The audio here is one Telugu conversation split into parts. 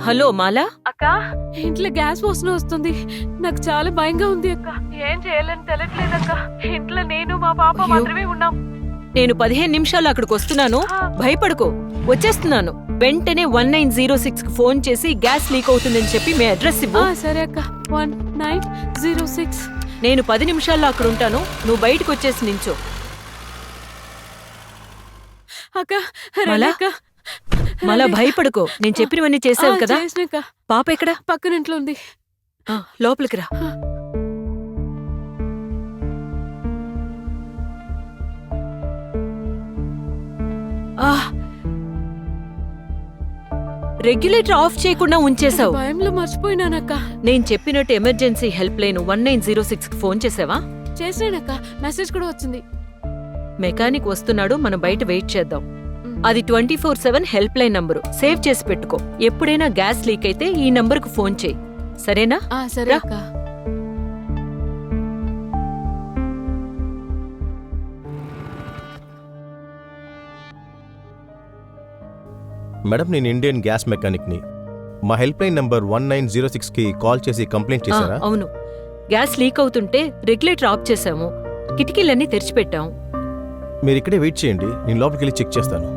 హలో మాలా. అక్క, ఇంట్లో గ్యాస్ వాసన వస్తుంది. నాకు చాలా భయంగా ఉంది అక్క. ఏం చేయాలని తెలియట్లేదక్క. ఇంట్లో నేను మా పాప అయ్యో. మాత్రమే ఉన్నాం. నేను 15 నిమిషాలు అక్కడికి వస్తున్నాను. భయపడుకో, వచ్చేస్తున్నాను. వెంటనే 1906 కి ఫోన్ చేసి గ్యాస్ లీక్ అవుతుందని చెప్పి మీ అడ్రస్ ఇవ్వు. సరే అక్క. 1906. నేను 10 నిమిషాల్లో అక్కడ ఉంటాను. నువ్వు బయటకు వచ్చేసి నించో. అక్క, మాలా? అక్క, మళ్ళా భయపడుకో, నేను చెప్పినవన్నీ చేసావు కదా. చేసినాక. పాప ఎక్కడ? పక్కన ఇంట్లో ఉంది. లోపలికి రా. రెగ్యులేటర్ ఆఫ్ చేయకుండా ఉంచేశావు. భయంలో మర్చిపోయినానక్క. నేను చెప్పినట్టు ఎమర్జెన్సీ హెల్ప్ లైన్ 1906 కి ఫోన్ చేసావా? చేసానక్క. మెసేజ్ కూడా వచ్చింది. మెకానిక్ వస్తున్నాడు, మనం బయట వెయిట్ చేద్దాం. అది 24/7 హెల్ప్ లైన్ నంబరు. సేవ్ చేసి పెట్టుకో. ఎప్పుడైనా గ్యాస్ లీక్ అయితే ఈ నంబరుకు ఫోన్ చేయి, సరేనా? సరే అక్క. మేడం, నేను ఇండియన్ గ్యాస్ మెకానిక్ని. మా హెల్ప్ లైన్ నంబర్ 1906 కి కాల్ చేసి కంప్లైంట్ చేశారా? అవును, గ్యాస్ లీక్ అవుతుంటే రెగ్యులేటర్ ఆఫ్ చేశాము, కిటికీలన్నీ తెరిచిపెట్టాం. మీరు ఇక్కడే వెయిట్ చేయండి, నేను లోపలికి వెళ్ళి చెక్ చేస్తాను.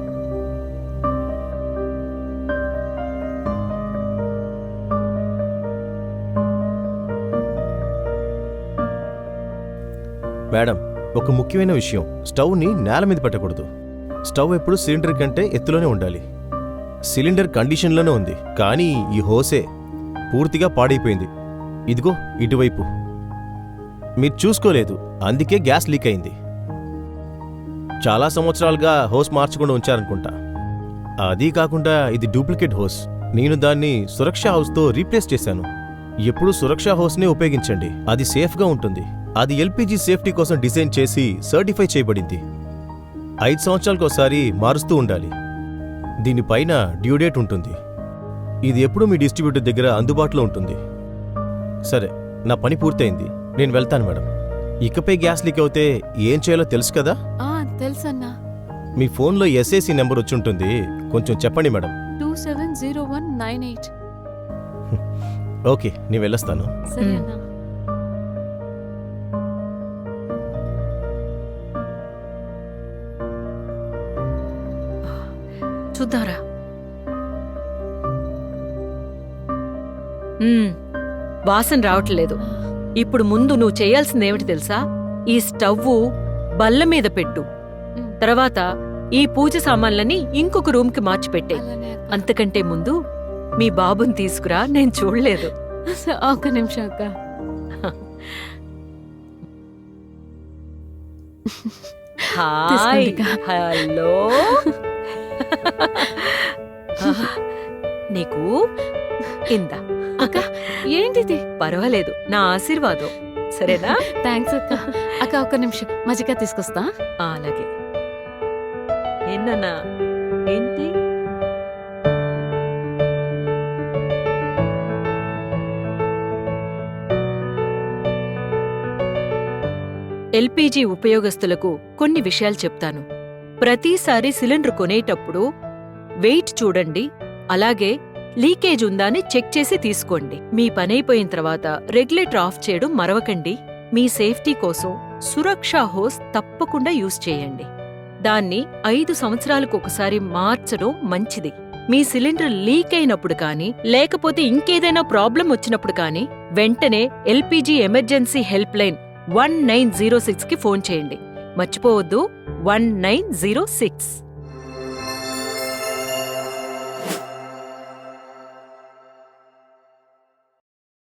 మేడం, ఒక ముఖ్యమైన విషయం, స్టవ్ని నేల మీద పెట్టకూడదు. స్టవ్ ఎప్పుడు సిలిండర్ కంటే ఎత్తులోనే ఉండాలి. సిలిండర్ కండిషన్లోనే ఉంది, కానీ ఈ హోసే పూర్తిగా పాడైపోయింది. ఇదిగో ఇటువైపు మీరు చూసుకోలేదు, అందుకే గ్యాస్ లీక్ అయింది. చాలా సంవత్సరాలుగా హోస్ మార్చకుండా ఉంచారనుకుంటా. అదీ కాకుండా ఇది డూప్లికేట్ హోస్. నేను దాన్ని సురక్షా హౌస్తో రీప్లేస్ చేశాను. ఎప్పుడూ సురక్షా హోస్నే ఉపయోగించండి, అది సేఫ్గా ఉంటుంది. అది ఎల్పీజీ సేఫ్టీ కోసం డిజైన్ చేసి సర్టిఫై చేయబడింది. 5 సంవత్సరాలకోసారి మారుస్తూ ఉండాలి. దీనిపైన డ్యూ డేట్ ఉంటుంది. ఇది ఎప్పుడూ మీ డిస్ట్రిబ్యూటర్ దగ్గర అందుబాటులో ఉంటుంది. సరే, నా పని పూర్తయింది, నేను వెళ్తాను మేడం. ఇకపై గ్యాస్ లీక్ అవుతే ఏం చేయాలో తెలుసు కదా? తెలుసన్నా. మీ ఫోన్లో ఎస్ఏసీ నెంబర్ వచ్చి ఉంటుంది, కొంచెం చెప్పండి మేడం. 270198. ఓకే, నేను వెళ్ళొస్తాను. సరే అన్నా. చూద్దారా. వాసన రావట్లేదు. ఇప్పుడు ముందు నువ్వు చేయాల్సిందేమిటి తెలుసా? ఈ స్టవ్ బల్ల మీద పెట్టు. తర్వాత ఈ పూజ సామాన్లని ఇంకొక రూమ్కి మార్చిపెట్టే. అంతకంటే ముందు మీ బాబుని తీసుకురా, నేను చూడలేదు. ఒక్క నిమిషం అక్క. హాయ్. హలో. నీకు ఇందా. అక్క, ఏంటిది? పర్వాలేదు, నా ఆశీర్వాదం, సరేనా? థ్యాంక్స్ అక్క. అక్క, ఒక్క నిమిషం మజ్జిగ తీసుకొస్తా. అలాగే. ఏనన్నా, ఏంటి? ఎల్పీజీ ఉపయోగస్తులకు కొన్ని విషయాలు చెప్తాను. ప్రతిసారి సిలిండర్ కొనేటప్పుడు వెయిట్ చూడండి, అలాగే లీకేజ్ ఉందా అని చెక్ చేసి తీసుకోండి. మీ పనైపోయిన తర్వాత రెగ్యులేటర్ ఆఫ్ చేయడం మరవకండి. మీ సేఫ్టీ కోసం సురక్షా హోస్ తప్పకుండా యూజ్ చేయండి. దాన్ని 5 సంవత్సరాలకు ఒకసారి మార్చడం మంచిది. మీ సిలిండర్ లీక్ అయినప్పుడు కానీ, లేకపోతే ఇంకేదైనా ప్రాబ్లం వచ్చినప్పుడు కానీ వెంటనే ఎల్పీజీ ఎమర్జెన్సీ హెల్ప్ లైన్ 1906 కి ఫోన్ చేయండి. మర్చిపోవద్దు, 1906.